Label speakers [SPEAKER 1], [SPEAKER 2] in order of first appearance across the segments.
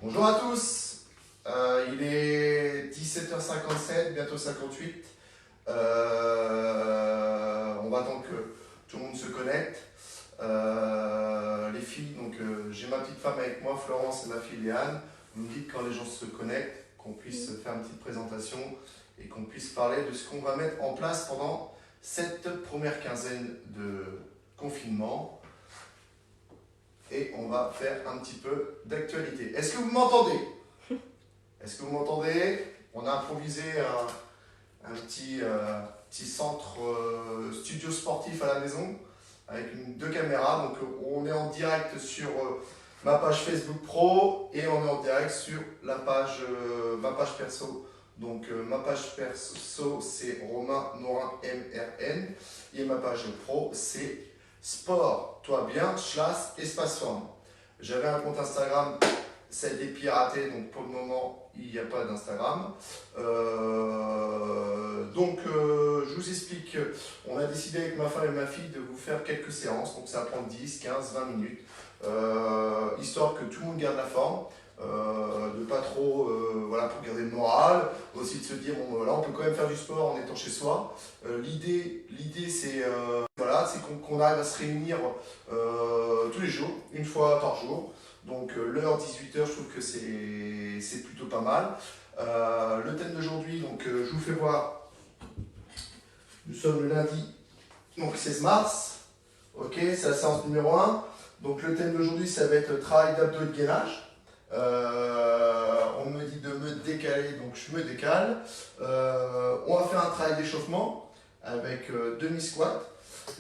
[SPEAKER 1] Bonjour à tous, il est 17h57, bientôt 58. On va attendre que tout le monde se connecte. Les filles, donc j'ai ma petite femme avec moi, Florence, et ma fille Léane. Vous me dites quand les gens se connectent, qu'on puisse faire une petite présentation et qu'on puisse parler de ce qu'on va mettre en place pendant cette première quinzaine de confinement. Et on va faire un petit peu d'actualité. Est-ce que vous m'entendez? Est-ce que vous m'entendez? On a improvisé un petit centre studio sportif à la maison avec deux caméras. Donc on est en direct sur ma page Facebook Pro et on est en direct sur la page, ma page perso. Donc ma page perso c'est Romain Morin MRN et ma page pro c'est Sport, toi bien, Schlass, espace forme. J'avais un compte Instagram, ça a été piraté, donc pour le moment, il n'y a pas d'Instagram. Je vous explique, on a décidé avec ma femme et ma fille de vous faire quelques séances, donc ça va prendre 10, 15, 20 minutes, histoire que tout le monde garde la forme. De pas trop, voilà, pour garder le moral, aussi de se dire, bon voilà, on peut quand même faire du sport en étant chez soi. L'idée c'est voilà, c'est qu'on arrive à se réunir tous les jours, une fois par jour. Donc l'heure 18h, je trouve que c'est plutôt pas mal. Le thème d'aujourd'hui, donc je vous fais voir, nous sommes le lundi, donc 16 mars, ok, c'est la séance numéro 1. Donc le thème d'aujourd'hui, ça va être le travail d'abdos et de gainage. On me dit de me décaler, donc je me décale. On va faire un travail d'échauffement avec demi-squat.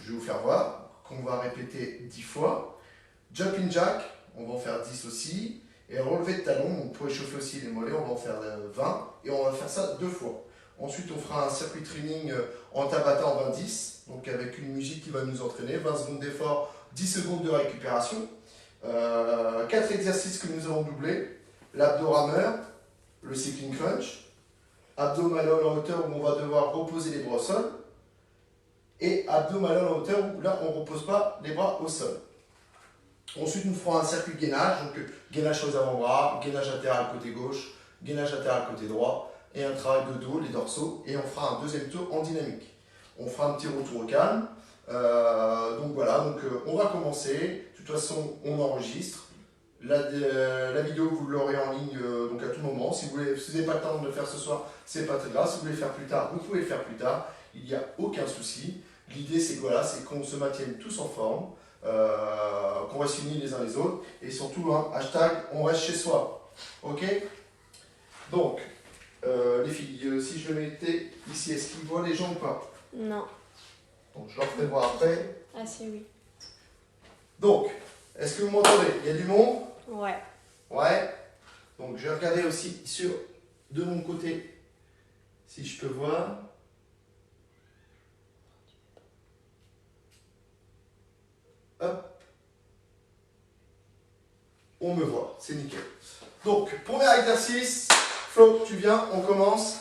[SPEAKER 1] Je vais vous faire voir qu'on va répéter 10 fois. Jumping jack, on va en faire 10 aussi. Et relevé de talon, donc pour échauffer aussi les mollets, on va en faire 20. Et on va faire ça 2 fois. Ensuite, on fera un circuit training en Tabata en 20-10, donc avec une musique qui va nous entraîner. 20 secondes d'effort, 10 secondes de récupération. 4 exercices que nous allons doubler, l'abdo rameur, le cycling crunch, abdo malol en hauteur où on va devoir reposer les bras au sol, et abdo malol en hauteur où là on ne repose pas les bras au sol. Ensuite nous ferons un circuit gainage, donc gainage sur les avant-bras, gainage latéral côté gauche, gainage latéral côté droit, et un travail de dos, les dorsaux, et on fera un deuxième tour en dynamique. On fera un petit retour au calme. Donc voilà, on va commencer. De toute façon, on enregistre. La vidéo, vous l'aurez en ligne donc à tout moment. Si vous n'avez pas le temps de le faire ce soir, c'est pas très grave. Si vous voulez le faire plus tard, vous pouvez le faire plus tard. Il n'y a aucun souci. L'idée, c'est voilà, c'est qu'on se maintienne tous en forme, qu'on reste unis les uns les autres. Et surtout, hashtag, on reste chez soi. Ok? Donc, les filles, si je le mettais ici, est-ce qu'ils voient les gens ou pas?
[SPEAKER 2] Non.
[SPEAKER 1] Donc, je leur ferai voir après.
[SPEAKER 2] Ah si, oui.
[SPEAKER 1] Donc, est-ce que vous m'entendez? Il y a du monde?
[SPEAKER 2] Ouais.
[SPEAKER 1] Ouais. Donc, je vais regarder aussi de mon côté, si je peux voir. Hop. On me voit, c'est nickel. Donc, premier exercice. Flo, tu viens, on commence.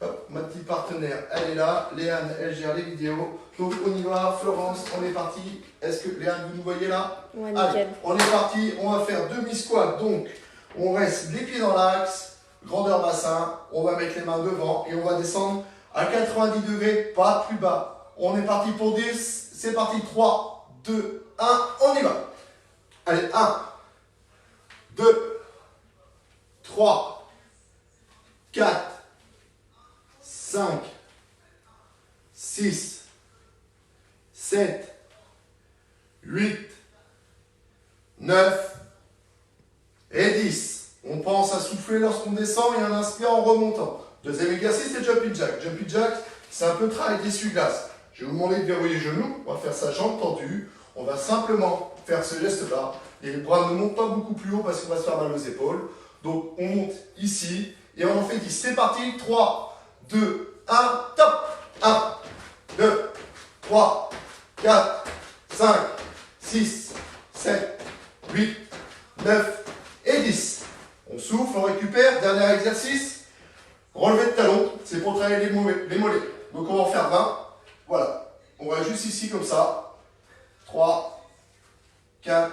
[SPEAKER 1] Hop, ma petite partenaire, elle est là. Léane, elle gère les vidéos. Donc, on y va. Florence, on est parti. Est-ce que Léane, vous nous voyez là?
[SPEAKER 2] Ouais,
[SPEAKER 1] Allez,
[SPEAKER 2] nickel.
[SPEAKER 1] on est parti. On va faire demi-squat. Donc, on reste les pieds dans l'axe, grandeur bassin. On va mettre les mains devant et on va descendre à 90 degrés, pas plus bas. On est parti pour 10. C'est parti. 3, 2, 1. On y va. Allez, 1, 2, 3, 4, 5, 6, 7, 8, 9 et 10. On pense à souffler lorsqu'on descend et on inspire en remontant. Deuxième exercice, c'est jumping jack. Jumping jack, c'est un peu de travail d'essuie-glace. Je vais vous demander de verrouiller les genoux. On va faire ça jambes tendues. On va simplement faire ce geste-là. Les bras ne montent pas beaucoup plus haut parce qu'on va se faire mal aux épaules. Donc on monte ici et on en fait 10. C'est parti. 3, 2, 1, top. 1, 2, 3, 4, 5, 6, 7, 8, 9 et 10. On souffle, on récupère. Dernier exercice. Relevé de talon. C'est pour travailler les mollets. Donc on va en faire 20. Voilà. On va juste ici comme ça. 3, 4,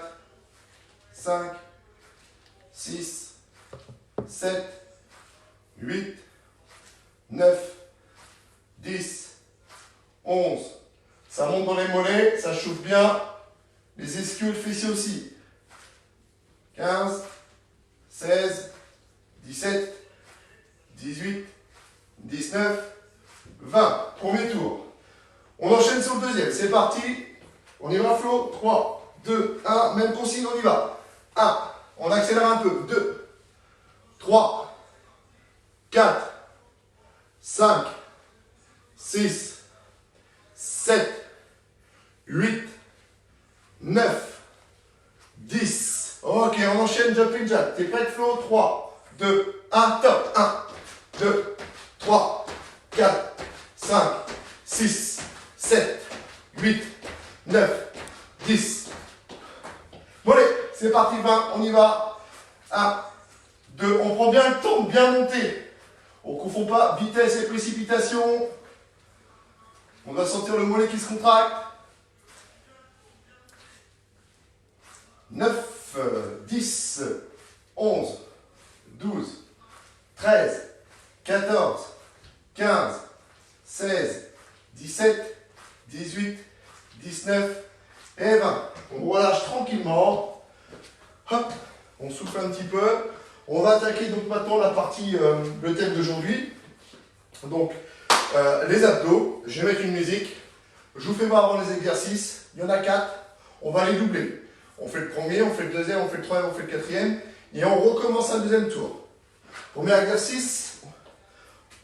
[SPEAKER 1] 5, 6, 7, 8, 9, 10, 11. Ça monte dans les mollets, ça chauffe bien. Les ischios, le fessier aussi. 15, 16, 17, 18, 19, 20. Premier tour. On enchaîne sur le deuxième. C'est parti. On y va, Flo. 3, 2, 1. Même consigne, on y va. 1. On accélère un peu. 2, 3, 4, 5, 6, 7, 8, 9, 10. Ok, on enchaîne jumping jack. T'es prêt, Flo? 3, 2, 1, top. 1, 2, 3, 4, 5, 6, 7, 8, 9, 10. Bon allez, c'est parti, 20, on y va. 1, 2, on prend bien le temps de bien monter. On ne confond pas vitesse et précipitation. On va sentir le mollet qui se contracte. 9, 10, 11, 12, 13, 14, 15, 16, 17, 18, 19 et 20. On relâche tranquillement. Hop, on souffle un petit peu. On va attaquer donc maintenant la partie, le thème d'aujourd'hui. Donc, les abdos. Je vais mettre une musique. Je vous fais voir avant les exercices. Il y en a 4. On va les doubler. On fait le premier, on fait le deuxième, on fait le troisième, on fait le quatrième. Et on recommence un deuxième tour. Premier exercice,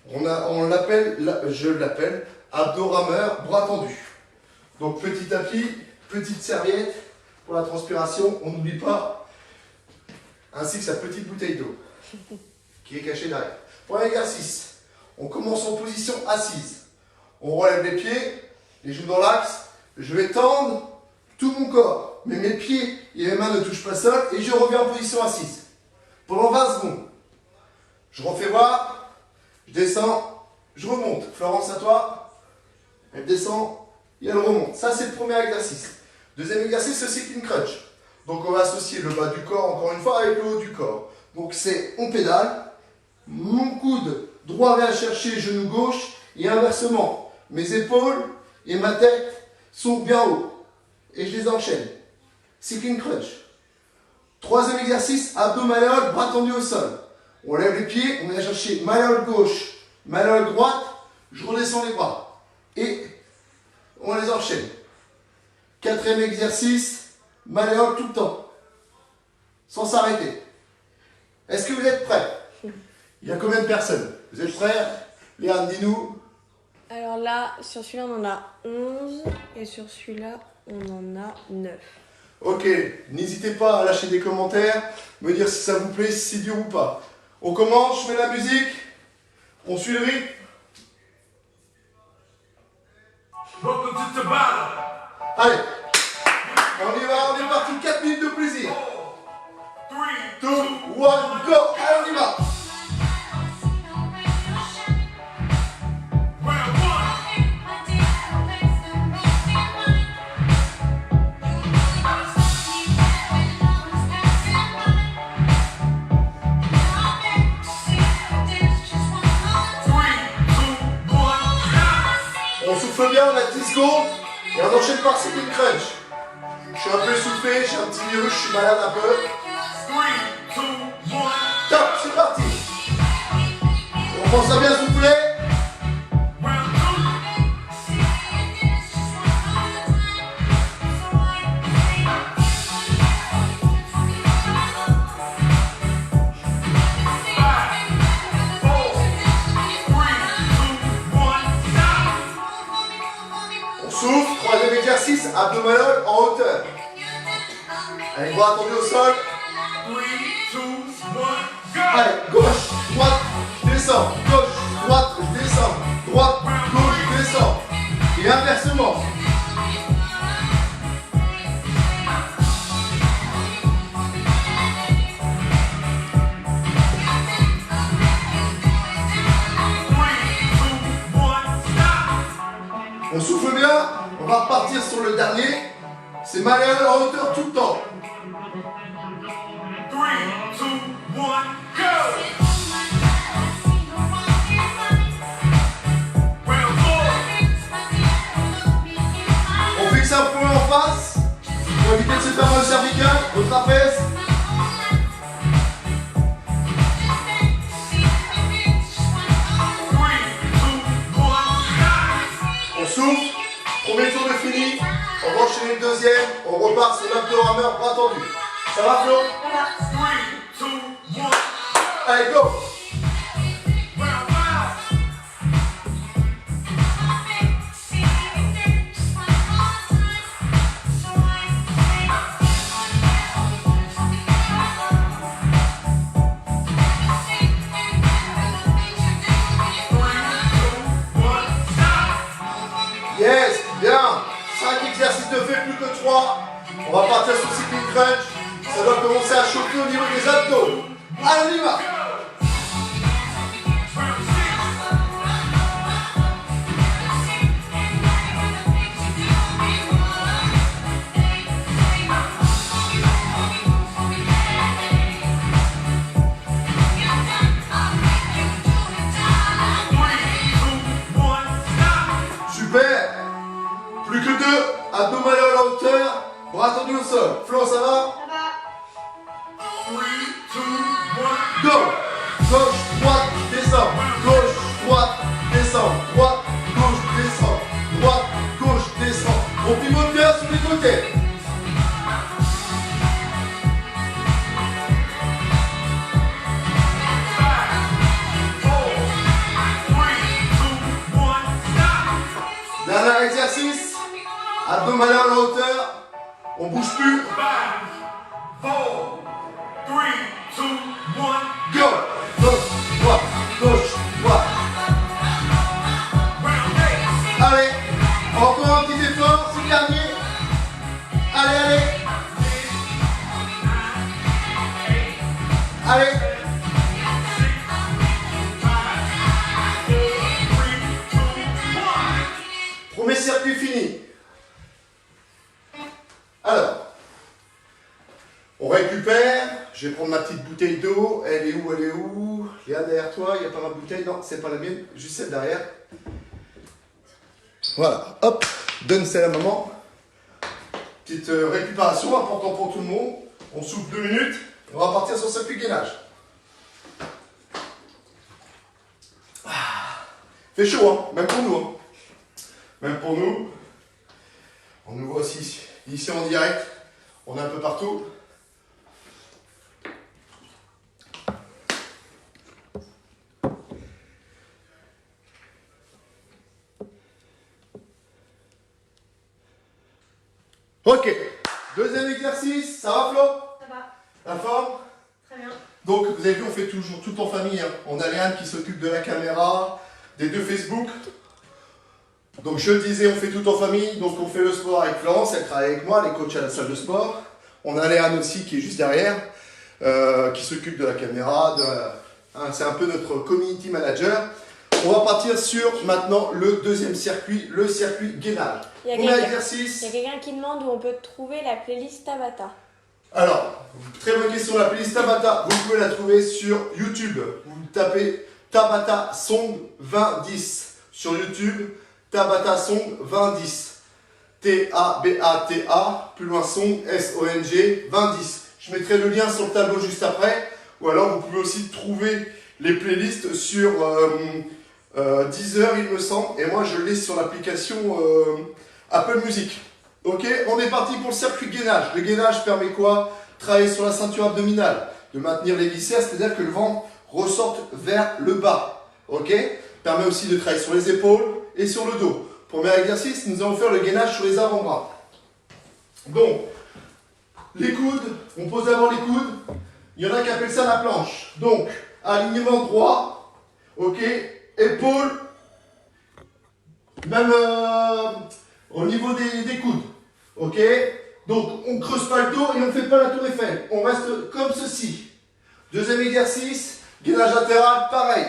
[SPEAKER 1] je l'appelle abdos rameur, bras tendus. Donc petit tapis, petite serviette pour la transpiration. On n'oublie pas, ainsi que sa petite bouteille d'eau qui est cachée derrière. Premier exercice, on commence en position assise. On relève les pieds, les genoux dans l'axe. Je vais tendre tout mon corps, mais mes pieds et mes mains ne touchent pas le sol et je reviens en position assise. Pendant 20 secondes. Je refais voir, je descends, je remonte. Florence, à toi. Elle descend et elle remonte. Ça, c'est le premier exercice. Deuxième exercice, c'est sitting crunch. Donc, on va associer le bas du corps, encore une fois, avec le haut du corps. Donc, c'est on pédale. Mon coude droit vient chercher genou gauche et inversement. Mes épaules et ma tête sont bien haut. Et je les enchaîne. Sitting crunch. Troisième exercice, abdos malléoles, bras tendus au sol. On lève les pieds, on vient chercher malléole gauche, malléole droite, je redescends les bras. Et on les enchaîne. Quatrième exercice, malléole tout le temps. Sans s'arrêter. Est-ce que vous êtes prêts? Il y a combien de personnes? Vous êtes prêts? Léane, dis-nous.
[SPEAKER 2] Alors là, sur celui-là, on en a 11. Et sur celui-là, on en a 9.
[SPEAKER 1] Ok, n'hésitez pas à lâcher des commentaires, me dire si ça vous plaît, si c'est dur ou pas. On commence, je mets la musique, on suit le rythme. Allez, on y va, on est parti, 4 minutes de plaisir. 3, 2, 1, go, allez on y va. On souffle bien, on a 10 secondes et on enchaîne par sitting crunch. Je suis un peu essoufflé, j'ai un petit virus, je suis malade un peu. 3, 2, 1. Top, c'est parti. On pense à bien souffler. Souffle, troisième exercice, abdos malléoles en hauteur. Allez, bras tendus au sol. 3, 2, 1, go. Allez, gauche, droite, je descends. Gauche, droite, je descends. Droite, gauche, je descends. Et inversement. On souffle bien, on va repartir sur le dernier. C'est malléole en hauteur tout le temps. 3, 2, On fixe un point en face pour éviter de se faire mal au cervical, au trapèze. On souffle, premier tour de fini, on va enchaîner le deuxième, on repart sur l'abdo-rameur, bras tendu. Ça va Flo? Allez, go! Yes, bien. 5 exercices de fait, plus que 3. On va partir sur cycling crunch. Ça doit commencer à chauffer au niveau des abdos. Allez, on y va. Super. Plus que 2. Abdominal à la hauteur. Bras tendus au sol. Flo, ça va? Go! Gauche, droite, descend. Gauche, droite, descend. Droite, gauche, descend. Droite, gauche, descend. On pivote bien sur les côtés. Dernier exercice. Abdominal à la hauteur. On bouge plus. 5, 4, 3, 2, 1, go! Gauche, droite, gauche, droite. Allez, encore un petit effort, c'est le dernier. Allez, allez. Allez. Premier circuit fini. Alors, on récupère. Je vais prendre ma petite bouteille d'eau. Elle est où? Elle est où? Léa, derrière toi, il n'y a pas ma bouteille? Non, c'est pas la mienne, juste celle derrière. Voilà, hop, donne celle à maman. Petite récupération, important pour tout le monde. On souffle 2 minutes. On va partir sur circuit gainage. Fait chaud, hein, même pour nous. Hein. Même pour nous. On nous voit aussi ici en direct. On est un peu partout. Ok, deuxième exercice, ça va Flo?
[SPEAKER 2] Ça va.
[SPEAKER 1] La forme?
[SPEAKER 2] Très bien.
[SPEAKER 1] Donc vous avez vu, on fait toujours tout en famille. Hein. On a Léane qui s'occupe de la caméra, des 2 Facebook. Donc je le disais, on fait tout en famille. Donc on fait le sport avec Florence, elle travaille avec moi, elle est coach à la salle de sport. On a Léane aussi qui est juste derrière, qui s'occupe de la caméra. Hein, c'est un peu notre community manager. On va partir sur maintenant le deuxième circuit, le circuit gainage. Combien d'exercices?
[SPEAKER 2] Il y a quelqu'un qui demande où on peut trouver la playlist Tabata.
[SPEAKER 1] Alors, très bonne question, la playlist Tabata, vous pouvez la trouver sur YouTube. Vous tapez Tabata Song 2010 sur YouTube, Tabata Song 2010. T-A-B-A-T-A, plus loin Song, S-O-N-G, 2010. Je mettrai le lien sur le tableau juste après. Ou alors vous pouvez aussi trouver les playlists sur Deezer, il me semble. Et moi, je l'ai sur l'application Apple Music. Ok, on est parti pour le circuit gainage. Le gainage permet quoi? Travailler sur la ceinture abdominale, de maintenir les viscères, c'est-à-dire que le ventre ressorte vers le bas. Ok, permet aussi de travailler sur les épaules et sur le dos. Premier exercice, nous allons faire le gainage sur les avant-bras. Donc, les coudes, on pose d'abord les coudes. Il y en a qui appellent ça la planche. Donc, alignement droit, ok, épaules, même au niveau des coudes, ok. Donc, on ne creuse pas le dos et on ne fait pas la tour Eiffel. On reste comme ceci. Deuxième exercice, gainage latéral, pareil.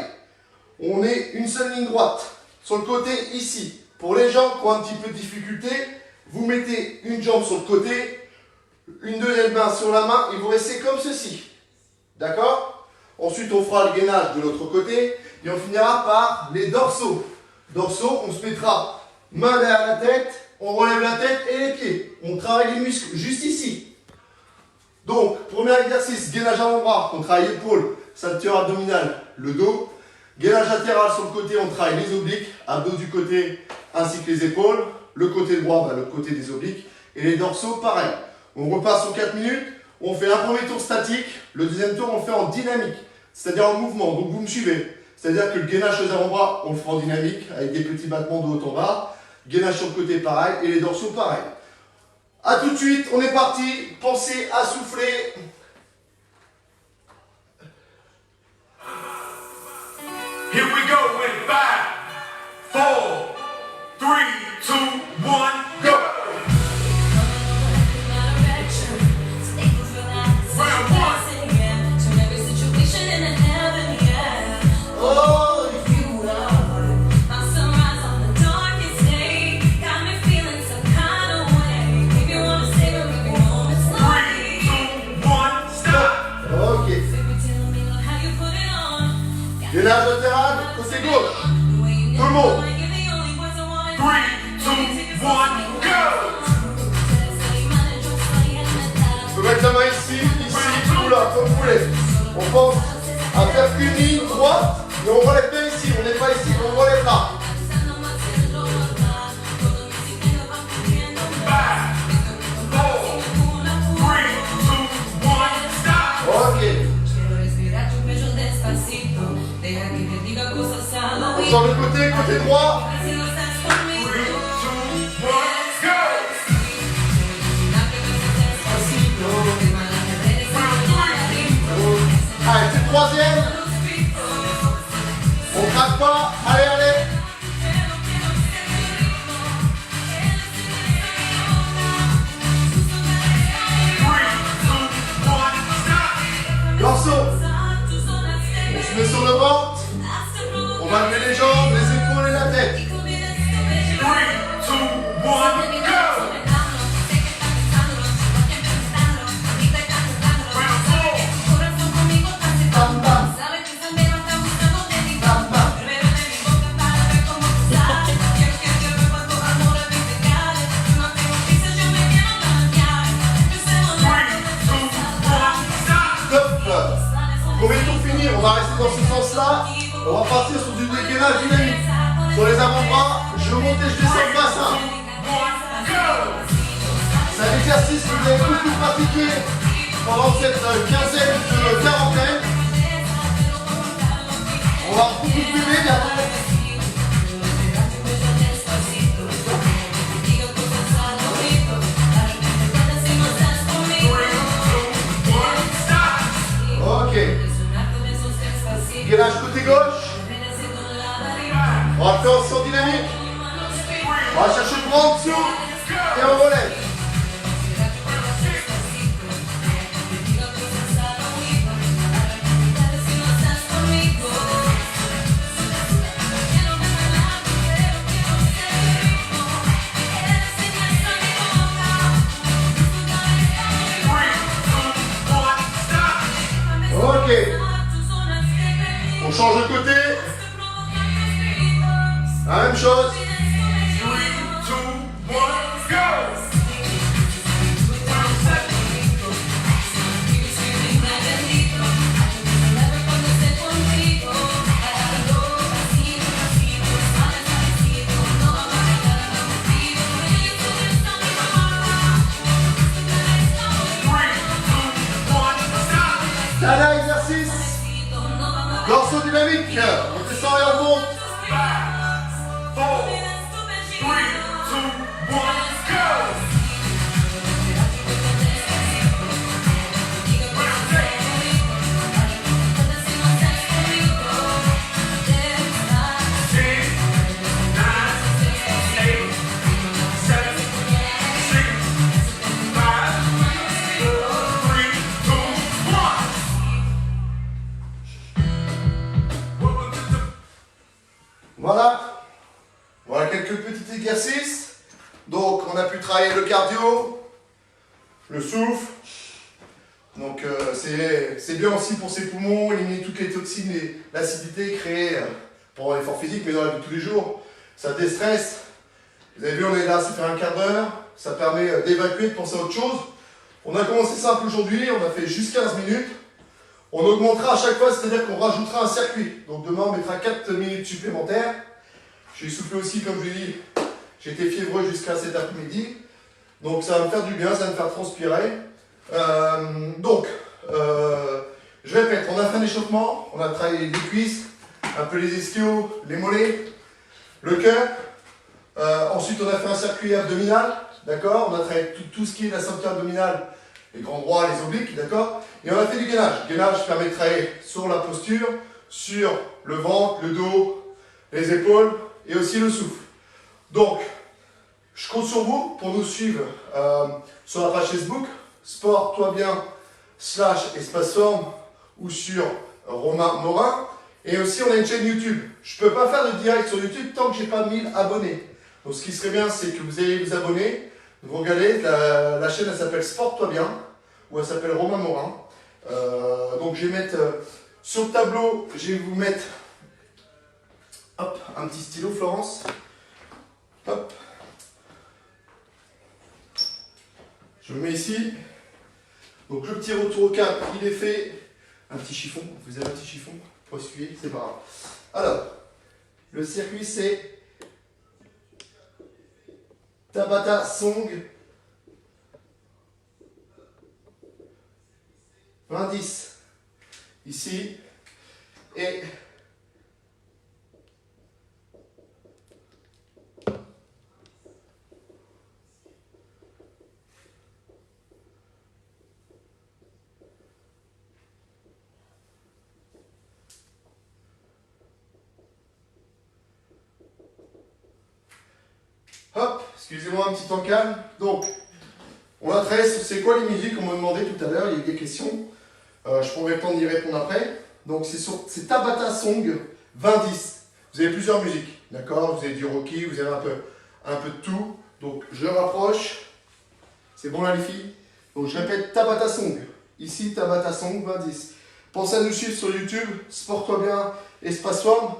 [SPEAKER 1] On est une seule ligne droite. Sur le côté, ici. Pour les gens qui ont un petit peu de difficulté, vous mettez une jambe sur le côté, une deuxième main sur la main et vous restez comme ceci. D'accord? Ensuite, on fera le gainage de l'autre côté. Et on finira par les dorsaux. Dorsaux, on se mettra main derrière la tête, on relève la tête et les pieds. On travaille les muscles juste ici. Donc, premier exercice, gainage avant-bras, on travaille l'épaule, ceinture abdominale, le dos. Gainage latéral sur le côté, on travaille les obliques, abdos du côté ainsi que les épaules. Le côté droit, le côté des obliques. Et les dorsaux, pareil. On repasse en 4 minutes. On fait un premier tour statique. Le deuxième tour, on le fait en dynamique, c'est-à-dire en mouvement. Donc, vous me suivez. C'est-à-dire que le gainage aux avant-bras, on le fera en dynamique, avec des petits battements de haut en bas. Gainage sur le côté, pareil. Et les dorsaux, pareil. A tout de suite, on est parti. Pensez à souffler.
[SPEAKER 3] Here we go in 5, 4, 3, 2, 1, go! Round one.
[SPEAKER 1] Oh, ok. Gainage latéral, côté gauche. Tout le monde.
[SPEAKER 3] 3, 2, 1, go!
[SPEAKER 1] Je peux mettre la main ici, ou là, comme vous voulez. On pense à faire une ligne droite, mais on relève bien ici. On n'est pas ici, on relève là.
[SPEAKER 3] 5, 4, 3, 2, 1, stop!
[SPEAKER 1] Ok. On sort le côté, côté droit.
[SPEAKER 3] 3, 2, 1, go!
[SPEAKER 1] Allez, c'est le troisième. On craque pas. Allez, allez. Dorsaux. On se met sur le ventre. On va lever les jambes, les épaules et la tête.
[SPEAKER 3] 3, 2, 1, go!
[SPEAKER 1] Bam, bam. Bam, bam. Top. Premier tour fini, on va rester dans ce sens-là. On va partir sur du dégainage dynamique. Sur les avant-bras, je monte et je descends le bassin. C'est un exercice que vous avez beaucoup pratiqué pendant cette quinzaine de quarantaine. On va beaucoup fumer bientôt. Ok. Gainage côté gauche. On va le faire aussi en dynamique. On va chercher le bras en dessous et on relève. Ok. On change de côté. La même chose.
[SPEAKER 3] 3, 2, 1, go!
[SPEAKER 1] Dernier exercice. Dorsaux dynamique. On descend et on monte.
[SPEAKER 3] 5, 4, 3, 2, 1, go!
[SPEAKER 1] Voilà. Voilà quelques petits exercices. Donc on a pu travailler le cardio, le souffle, Donc c'est bien aussi pour ses poumons, éliminer toutes les toxines et l'acidité créée pour l'effort physique, mais dans la vie de tous les jours. Ça déstresse. Vous avez vu, on est là, ça fait un quart d'heure. Ça permet d'évacuer, de penser à autre chose. On a commencé simple aujourd'hui, on a fait juste 15 minutes. On augmentera à chaque fois, c'est-à-dire qu'on rajoutera un circuit. Donc demain, on mettra 4 minutes supplémentaires. J'ai soufflé aussi, comme je l'ai dit, j'étais fiévreux jusqu'à cet après-midi. Donc ça va me faire du bien, ça va me faire transpirer. Je répète, on a fait un échauffement, on a travaillé les cuisses, un peu les ischios, les mollets, le cœur. Ensuite, on a fait un circuit abdominal, d'accord? On a travaillé tout ce qui est la ceinture abdominale, les grands droits, les obliques, d'accord? Et on a fait du gainage. Le gainage permet de travailler sur la posture, sur le ventre, le dos, les épaules et aussi le souffle. Donc, je compte sur vous pour nous suivre sur la page Facebook, Sport Toi Bien / Espace Forme ou sur Romain Morin. Et aussi, on a une chaîne YouTube. Je ne peux pas faire de direct sur YouTube tant que je n'ai pas 1000 abonnés. Donc, ce qui serait bien, c'est que vous ayez vous abonner. Vous regardez, la chaîne, elle s'appelle Sport Toi Bien ou elle s'appelle Romain Morin. Donc, je vais mettre sur le tableau, je vais vous mettre hop, un petit stylo, Florence. Hop. Je le mets ici. Donc le petit retour au cap, il est fait. Un petit chiffon, vous avez un petit chiffon pour essuyer, c'est pas grave. Alors, le circuit c'est Tabata Song 20-10 ici et hop, excusez-moi un petit temps calme. Donc, on a travaillé sur c'est quoi les musiques, on m'a demandé tout à l'heure, il y a eu des questions. Je prendrai le temps d'y répondre après. Donc, c'est Tabata Song 20-10. Vous avez plusieurs musiques, d'accord? Vous avez du Rocky, vous avez un peu de tout. Donc, je rapproche. C'est bon là les filles? Donc, je répète Tabata Song. Ici, Tabata Song 20-10. Pensez à nous suivre sur YouTube, Sport Toi Bien, Espace Forme.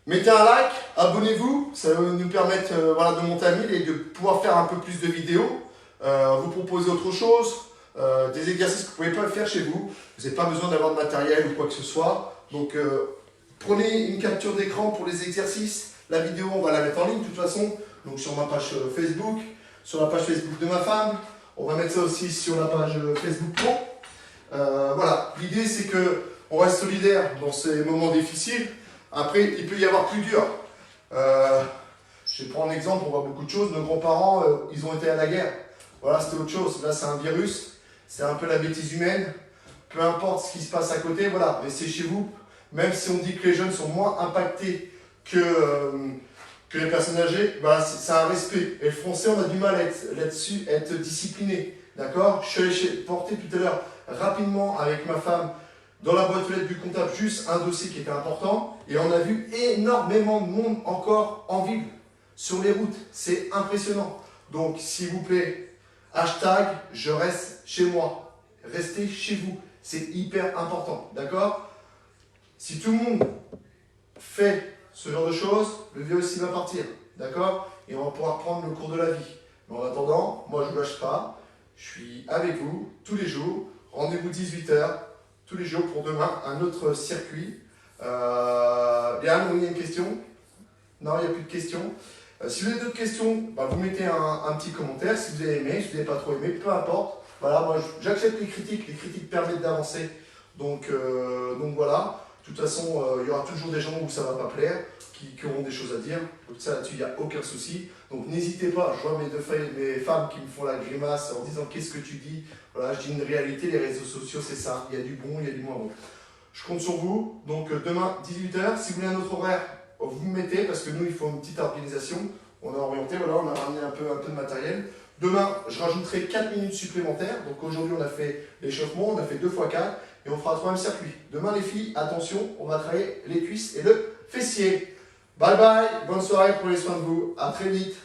[SPEAKER 1] Mettez un like, abonnez-vous, ça va nous permettre voilà, de monter à 1000 et de pouvoir faire un peu plus de vidéos. Vous proposer autre chose, des exercices que vous ne pouvez pas faire chez vous. Vous n'avez pas besoin d'avoir de matériel ou quoi que ce soit. Donc prenez une capture d'écran pour les exercices. La vidéo, on va la mettre en ligne de toute façon. Donc sur ma page Facebook, sur la page Facebook de ma femme. On va mettre ça aussi sur la page Facebook Pro. Voilà, l'idée c'est qu'on reste solidaire dans ces moments difficiles. Après, il peut y avoir plus dur. Je vais prendre un exemple, on voit beaucoup de choses. Nos grands-parents, ils ont été à la guerre. Voilà, c'était autre chose. Là, c'est un virus. C'est un peu la bêtise humaine. Peu importe ce qui se passe à côté, voilà, restez chez vous. Même si on dit que les jeunes sont moins impactés que les personnes âgées, voilà, c'est un respect. Et le français, on a du mal là-dessus, à être discipliné. D'accord? Je suis allé porter tout à l'heure rapidement avec ma femme dans la boîte aux lettres du comptable juste un dossier qui était important et on a vu énormément de monde encore en ville sur les routes. C'est impressionnant. Donc s'il vous plaît, hashtag je reste chez moi. Restez chez vous. C'est hyper important. D'accord? Si tout le monde fait ce genre de choses, le virus il va partir. D'accord? Et on va pouvoir prendre le cours de la vie. Mais en attendant, moi je ne lâche pas. Je suis avec vous tous les jours. Rendez-vous 18h. Tous les jours pour demain, un autre circuit. Léane, il y a une question? Non, il n'y a plus de questions. Si vous avez d'autres questions, bah, vous mettez un petit commentaire. Si vous avez aimé, si vous n'avez pas trop aimé, peu importe. Voilà, moi j'accepte les critiques permettent d'avancer. Donc voilà. De toute façon, il y aura toujours des gens où ça ne va pas plaire, qui auront des choses à dire. Donc ça, là-dessus, il n'y a aucun souci. Donc n'hésitez pas, je vois mes femmes qui me font la grimace en disant qu'est-ce que tu dis. Voilà, je dis une réalité, les réseaux sociaux, c'est ça. Il y a du bon, il y a du moins bon. Je compte sur vous. Donc demain, 18h, si vous voulez un autre horaire, vous me mettez, parce que nous, il faut une petite organisation. On a orienté, voilà, on a ramené un peu de matériel. Demain, je rajouterai 4 minutes supplémentaires. Donc aujourd'hui, on a fait l'échauffement, on a fait 2 x 4 et on fera un troisième circuit. Demain, les filles, attention, on va travailler les cuisses et le fessier. Bye bye, bonne soirée, prenez soin de vous. À très vite.